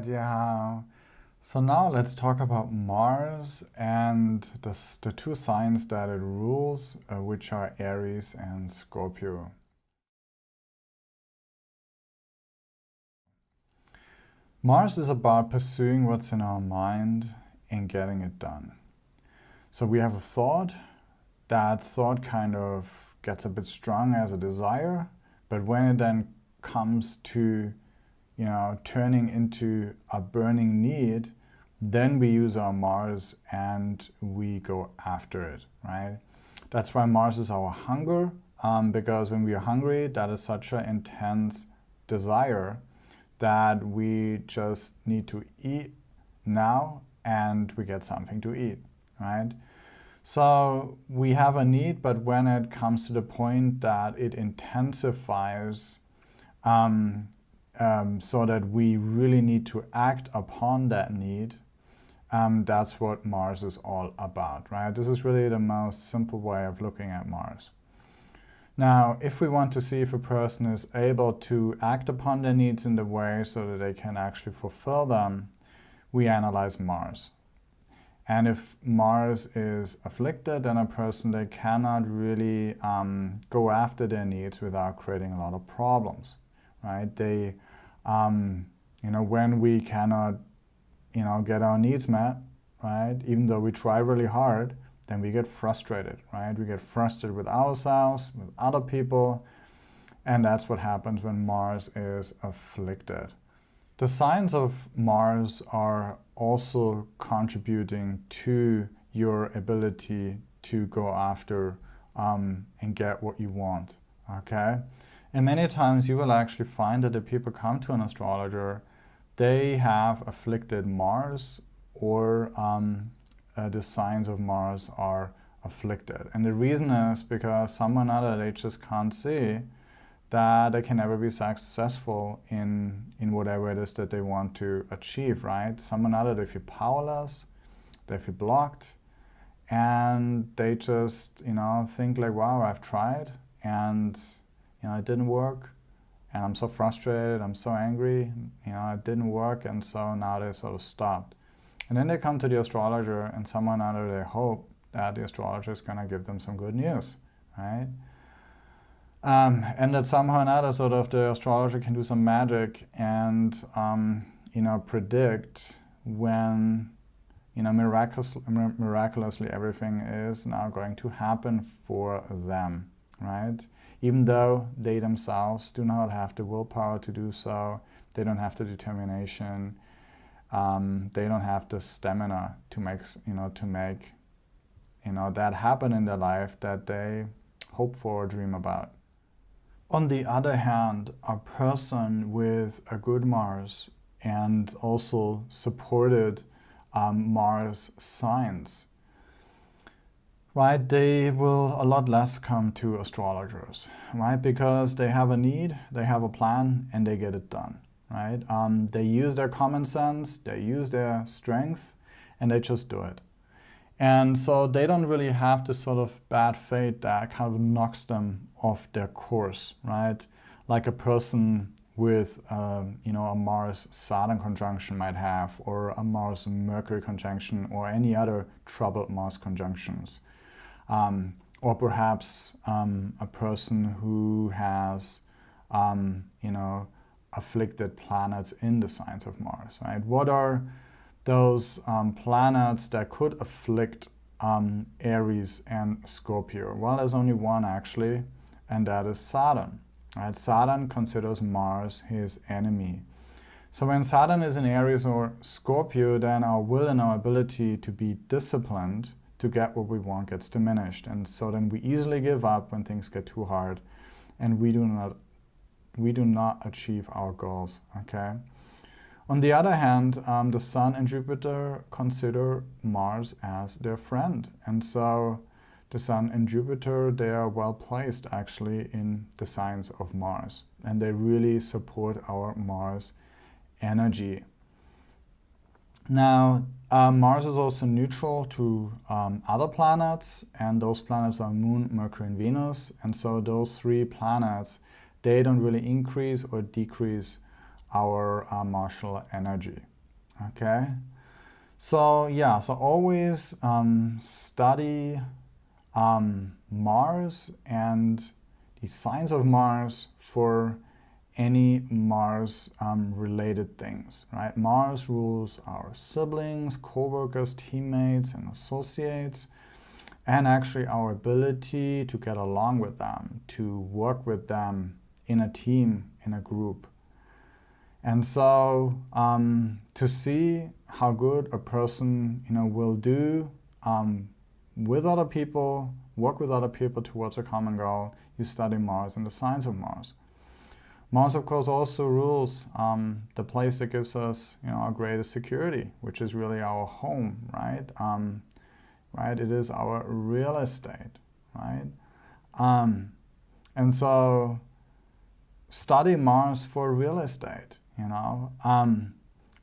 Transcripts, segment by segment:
yeah. So now let's talk about Mars and the two signs that it rules, which are Aries and Scorpio. Mars is about pursuing what's in our mind and getting it done. So we have a thought. That thought kind of gets a bit strong as a desire, but when it then comes to turning into a burning need, then we use our Mars and we go after it, right? That's why Mars is our hunger, because when we are hungry, that is such an intense desire that we just need to eat now and we get something to eat, right? So we have a need, but when it comes to the point that it intensifies, so that we really need to act upon that need, that's what Mars is all about, right? This is really the most simple way of looking at Mars. Now, if we want to see if a person is able to act upon their needs in the way so that they can actually fulfill them, we analyze Mars. And if Mars is afflicted, then a person, they cannot really go after their needs without creating a lot of problems, right? They, when we cannot, get our needs met, right? Even though we try really hard, then we get frustrated, right? We get frustrated with ourselves, with other people, and that's what happens when Mars is afflicted. The signs of Mars are also contributing to your ability to go after and get what you want, okay? And many times you will actually find that the people come to an astrologer, they have afflicted Mars, or the signs of Mars are afflicted. And the reason is because someone or other, they just can't see that they can never be successful in whatever it is that they want to achieve, right? Someone or other, they feel powerless, they feel blocked, and they just, think like, wow, I've tried and, it didn't work, and I'm so frustrated, I'm so angry, it didn't work, and so now they sort of stopped. And then they come to the astrologer, and someone or other, they hope that the astrologer is going to give them some good news, right? And that somehow or another, sort of, the astrologer can do some magic and, predict when, miraculously everything is now going to happen for them, right? Even though they themselves do not have the willpower to do so, they don't have the determination, they don't have the stamina to make, that happen in their life that they hope for or dream about. On the other hand, a person with a good Mars and also supported Mars signs, right, they will a lot less come to astrologers, right? Because they have a need, they have a plan, and they get it done, right? They use their common sense, they use their strength, and they just do it. And so they don't really have this sort of bad fate that kind of knocks them off their course, right? Like a person with, a Mars-Saturn conjunction might have, or a Mars-Mercury conjunction, or any other troubled Mars conjunctions. Or perhaps a person who has, afflicted planets in the signs of Mars, right? What are those planets that could afflict Aries and Scorpio? Well, there's only one actually, and that is Saturn. Right? Saturn considers Mars his enemy. So when Saturn is in Aries or Scorpio, then our will and our ability to be disciplined to get what we want gets diminished. And so then we easily give up when things get too hard, and we do not achieve our goals, okay? On the other hand, the Sun and Jupiter consider Mars as their friend. And so the Sun and Jupiter, they are well placed actually in the signs of Mars. And they really support our Mars energy. Now, Mars is also neutral to other planets, and those planets are Moon, Mercury, and Venus. And so those three planets, they don't really increase or decrease our martial energy, Okay, so yeah, so always study Mars and the signs of Mars for any Mars related things, right? Mars rules our siblings, co-workers, teammates, and associates, and actually our ability to get along with them, to work with them in a team, in a group. And so to see how good a person will do with other people, work with other people towards a common goal, you study Mars and the signs of Mars. Mars, of course, also rules the place that gives us our greatest security, which is really our home, right? Right? It is our real estate, right? And so study Mars for real estate,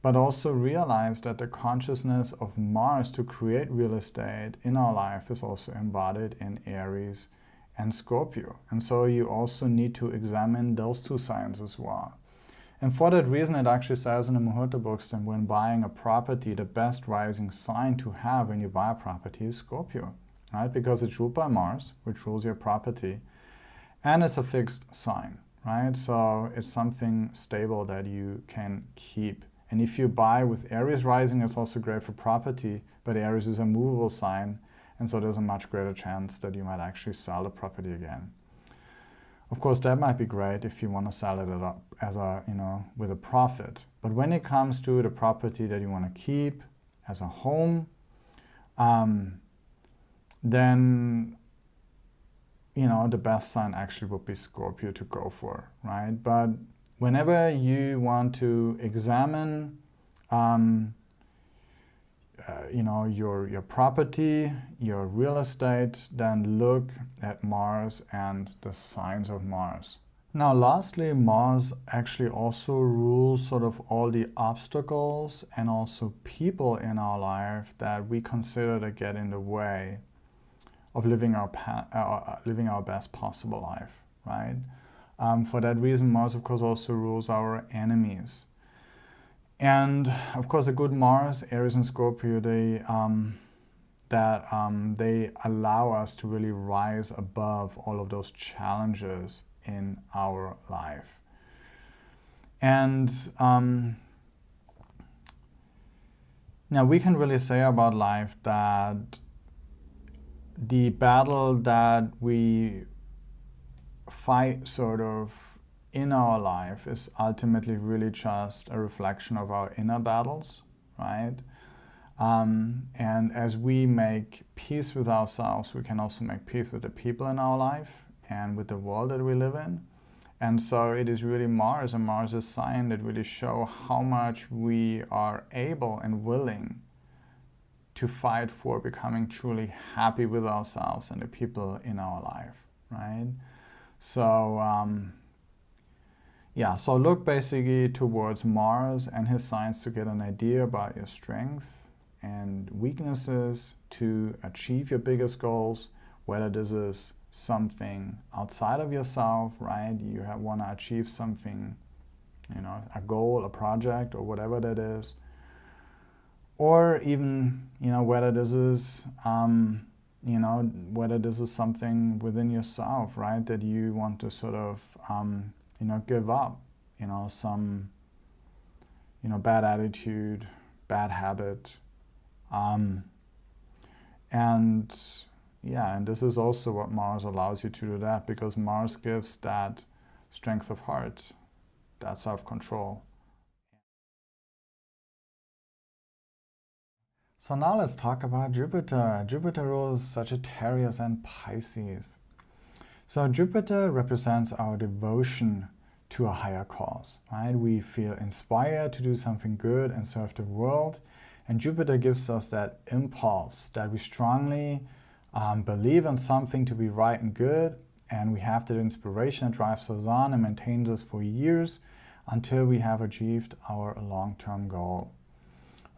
but also realize that the consciousness of Mars to create real estate in our life is also embodied in Aries and Scorpio. And so you also need to examine those two signs as well. And for that reason, it actually says in the Muhurta books that when buying a property, the best rising sign to have when you buy a property is Scorpio, right? Because it's ruled by Mars, which rules your property, and it's a fixed sign, right? So it's something stable that you can keep. And if you buy with Aries rising, it's also great for property, but Aries is a movable sign, and so there's a much greater chance that you might actually sell the property again. Of course, that might be great if you want to sell it as with a profit. But when it comes to the property that you want to keep as a home, then the best sign actually would be Scorpio to go for, right? But whenever you want to examine your property, your real estate, then look at Mars and the signs of Mars. Now, lastly, Mars actually also rules sort of all the obstacles and also people in our life that we consider to get in the way of living our best possible life, right? For that reason, Mars, of course, also rules our enemies. And of course, a good Mars, Aries and Scorpio, they allow us to really rise above all of those challenges in our life. And now we can really say about life that the battle that we fight sort of in our life is ultimately really just a reflection of our inner battles, right? And as we make peace with ourselves, we can also make peace with the people in our life and with the world that we live in. And so it is really Mars and Mars' sign that really show how much we are able and willing to fight for becoming truly happy with ourselves and the people in our life, right? So so look basically towards Mars and his signs to get an idea about your strengths and weaknesses to achieve your biggest goals, whether this is something outside of yourself, right? You want to achieve something, a goal, a project, or whatever that is. Or even, whether this is, whether this is something within yourself, right? That you want to sort of, give up, some, bad attitude, bad habit. And this is also what Mars allows you to do that, because Mars gives that strength of heart, that self-control. So now let's talk about Jupiter. Jupiter rules Sagittarius and Pisces. So Jupiter represents our devotion to a higher cause, right? We feel inspired to do something good and serve the world. And Jupiter gives us that impulse that we strongly believe in something to be right and good. And we have that inspiration that drives us on and maintains us for years until we have achieved our long-term goal.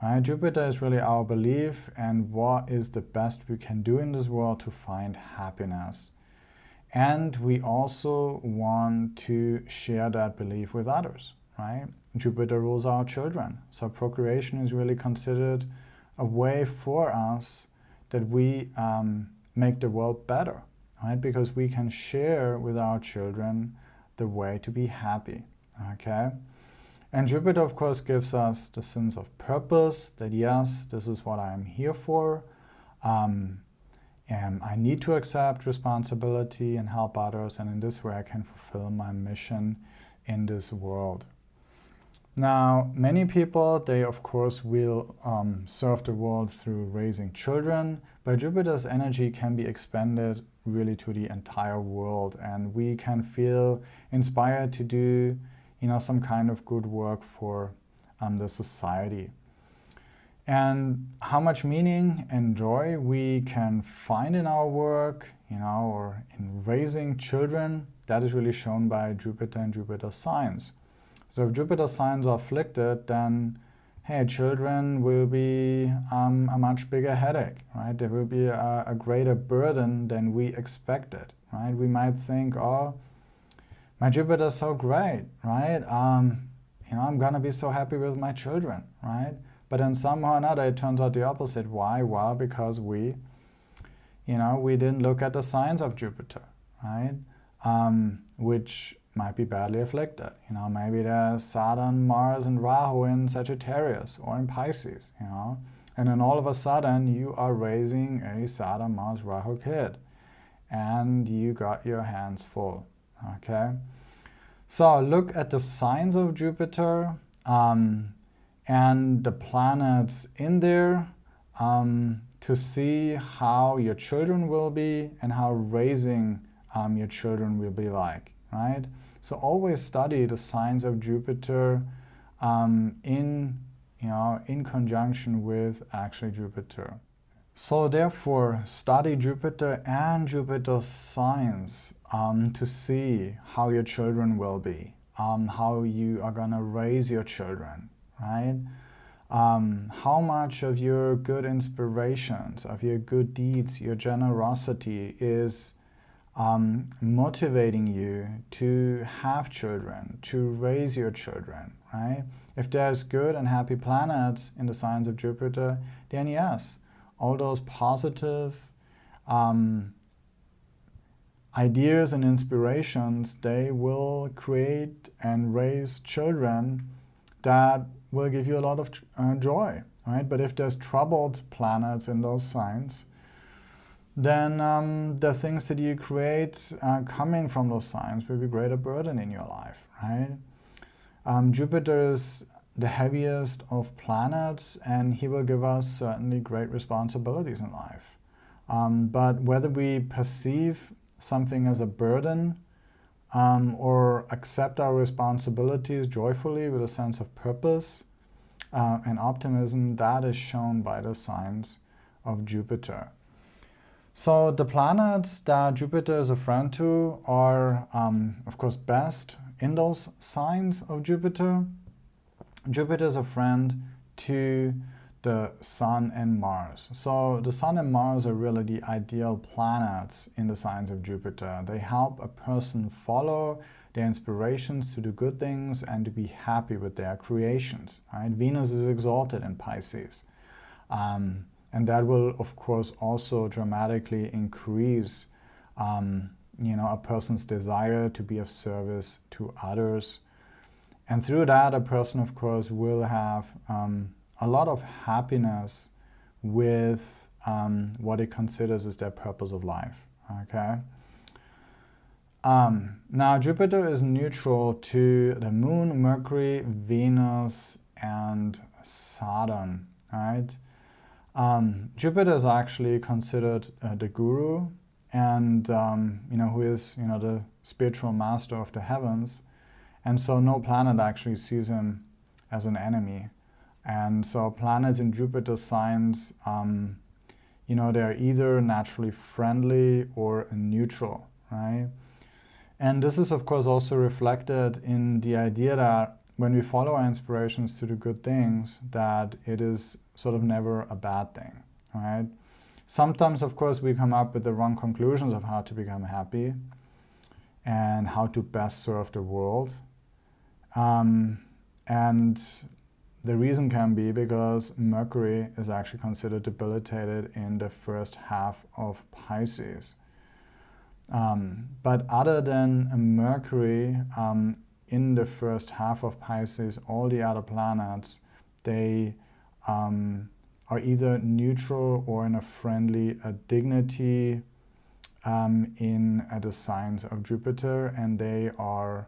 Right? Jupiter is really our belief and what is the best we can do in this world to find happiness. And we also want to share that belief with others, right? Jupiter rules our children. So procreation is really considered a way for us that we make the world better, right? Because we can share with our children the way to be happy, okay? And Jupiter, of course, gives us the sense of purpose, that yes, this is what I'm here for. And I need to accept responsibility and help others, and in this way I can fulfill my mission in this world. Now, many people, they of course will serve the world through raising children, but Jupiter's energy can be expanded really to the entire world, and we can feel inspired to do, some kind of good work for the society. And how much meaning and joy we can find in our work, or in raising children, that is really shown by Jupiter and Jupiter signs. So if Jupiter signs are afflicted, then, hey, children will be a much bigger headache, right? There will be a greater burden than we expected, right? We might think, oh, my Jupiter is so great, right? I'm gonna be so happy with my children, right? But then somehow or another, it turns out the opposite. Why? Well, because we didn't look at the signs of Jupiter, right? Which might be badly afflicted. Maybe there's Saturn, Mars, and Rahu in Sagittarius or in Pisces, And then all of a sudden, you are raising a Saturn, Mars, Rahu kid. And you got your hands full, okay? So look at the signs of Jupiter, and the planets in there to see how your children will be and how raising your children will be like, right? So always study the signs of Jupiter in conjunction with actually Jupiter. So therefore, study Jupiter and Jupiter's signs to see how your children will be, how you are gonna raise your children, right? How much of your good inspirations, of your good deeds, your generosity is motivating you to have children, to raise your children, right? If there's good and happy planets in the signs of Jupiter, then yes, all those positive ideas and inspirations, they will create and raise children that will give you a lot of joy, right? But if there's troubled planets in those signs, then the things that you create coming from those signs will be greater burden in your life, right? Jupiter is the heaviest of planets, and he will give us certainly great responsibilities in life. But whether we perceive something as a burden or accept our responsibilities joyfully with a sense of purpose and optimism, that is shown by the signs of Jupiter. So the planets that Jupiter is a friend to are, of course, best in those signs of Jupiter. Jupiter is a friend to the Sun and Mars. So the Sun and Mars are really the ideal planets in the signs of Jupiter. They help a person follow their inspirations to do good things and to be happy with their creations, right? Venus is exalted in Pisces. And that will, of course, also dramatically increase, a person's desire to be of service to others. And through that, a person, of course, will have a lot of happiness with what he considers as their purpose of life, okay? Now, Jupiter is neutral to the Moon, Mercury, Venus, and Saturn, right? Jupiter is actually considered the guru, and who is the spiritual master of the heavens, and so no planet actually sees him as an enemy. And so planets in Jupiter signs, they're either naturally friendly or neutral, right? And this is of course also reflected in the idea that when we follow our inspirations to do good things, that it is sort of never a bad thing, right? Sometimes, of course, we come up with the wrong conclusions of how to become happy and how to best serve the world. And the reason can be because Mercury is actually considered debilitated in the first half of Pisces. But other than Mercury, in the first half of Pisces, all the other planets, they are either neutral or in a friendly dignity in the signs of Jupiter, and they are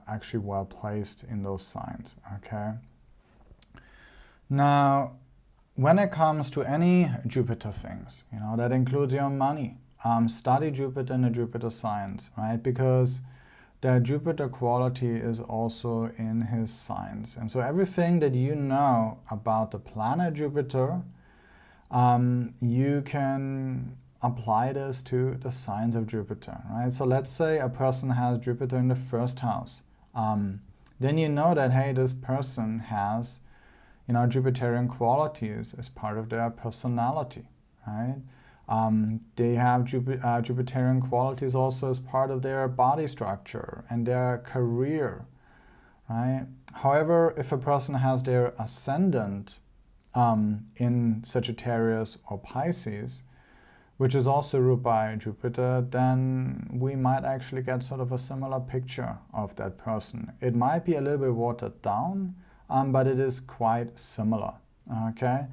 actually well placed in those signs. Okay. Now, when it comes to any Jupiter things, that includes your money. Study Jupiter and the Jupiter signs, right? Because the Jupiter quality is also in his signs. And so everything that you know about the planet Jupiter, you can apply this to the signs of Jupiter, right? So let's say a person has Jupiter in the first house. Then you know that, hey, this person has, Jupiterian qualities as part of their personality, right? They have Jupiterian qualities also as part of their body structure and their career, right? However, if a person has their ascendant in Sagittarius or Pisces, which is also ruled by Jupiter, then we might actually get sort of a similar picture of that person. It might be a little bit watered down, but it is quite similar, okay?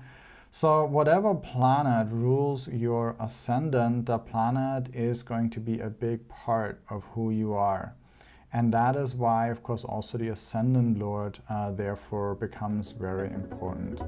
So whatever planet rules your ascendant, the planet is going to be a big part of who you are. And that is why, of course, also the ascendant lord therefore becomes very important.